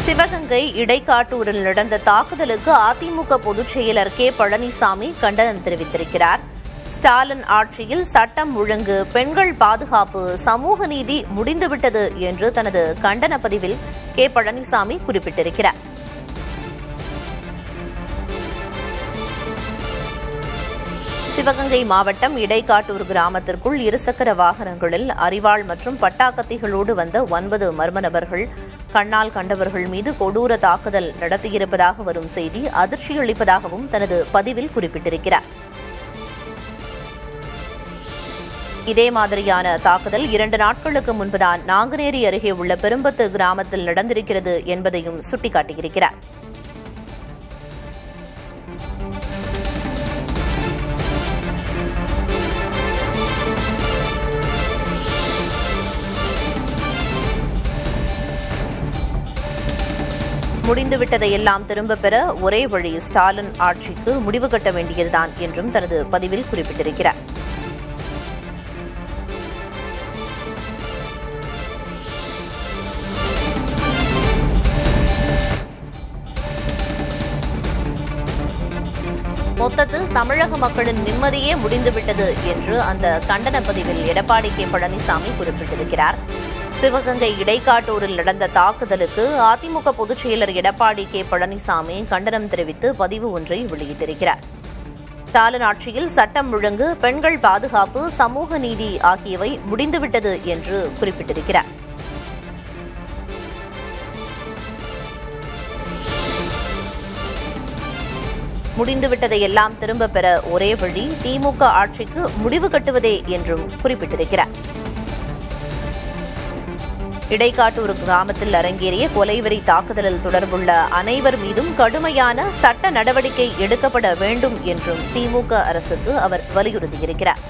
சிவகங்கை இடைக்காட்டூரில் நடந்த தாக்குதலுக்கு அதிமுக பொதுச் செயலர் கே பழனிசாமி கண்டனம் தெரிவித்திருக்கிறார். ஸ்டாலின் ஆட்சியில் சட்டம் ஒழுங்கு, பெண்கள் பாதுகாப்பு, சமூக நீதி முடிந்துவிட்டது என்று தனது கண்டன பதிவில் கே பழனிசாமி குறிப்பிட்டிருக்கிறார். சிவகங்கை மாவட்டம் இடைக்காட்டூர் கிராமத்திற்குள் இருசக்கர வாகனங்களில் அரிவாள் மற்றும் பட்டாக்கத்திகளோடு வந்த 9 மர்ம நபர்கள் கண்ணால் கண்டவர்கள் மீது கொடூர தாக்குதல் நடத்தியிருப்பதாக வரும் செய்தி அதிர்ச்சியளிப்பதாகவும் தனது பதிவில் குறிப்பிட்டிருக்கிறார். இதே மாதிரியான தாக்குதல் 2 நாட்களுக்கு முன்புதான் நாங்குநேரி அருகே உள்ள பெரும்பத்து கிராமத்தில் நடந்திருக்கிறது என்பதையும் சுட்டிக்காட்டியிருக்கிறார். முடிந்துவிட்டதையெல்லாம் திரும்பப் பெற ஒரே வழி ஸ்டாலின் ஆட்சிக்கு முடிவு கட்ட வேண்டியதுதான் என்றும் தனது பதிவில் குறிப்பிட்டிருக்கிறார். மொத்தத்தில் தமிழக மக்களின் நிம்மதியே முடிந்துவிட்டது என்று அந்த கண்டன பதிவில் எடப்பாடி கே பழனிசாமி குறிப்பிட்டிருக்கிறார். சிவகங்கை இடைக்காட்டூரில் நடந்த தாக்குதலுக்கு அதிமுக பொதுச் செயலர் எடப்பாடி கே பழனிசாமி கண்டனம் தெரிவித்து பதிவு ஒன்றை வெளியிட்டிருக்கிறார். ஸ்டாலின் ஆட்சியில் சட்டம் ஒழுங்கு, பெண்கள் பாதுகாப்பு, சமூக நீதி ஆகியவை முடிந்துவிட்டது என்று குறிப்பிட்டிருக்கிறார். முடிந்துவிட்டதையெல்லாம் திரும்பப் பெற ஒரே வழி திமுக ஆட்சிக்கு முடிவு கட்டுவதே என்றும் குறிப்பிட்டிருக்கிறார். இடைக்காட்டூர் கிராமத்தில் அரங்கேறிய கொலைவெறி தாக்குதலில் தொடர்புள்ள அனைவர் மீதும் கடுமையான சட்ட நடவடிக்கை எடுக்கப்பட வேண்டும் என்றும் திமுக அரசுக்கு அவர் வலியுறுத்தியிருக்கிறார்.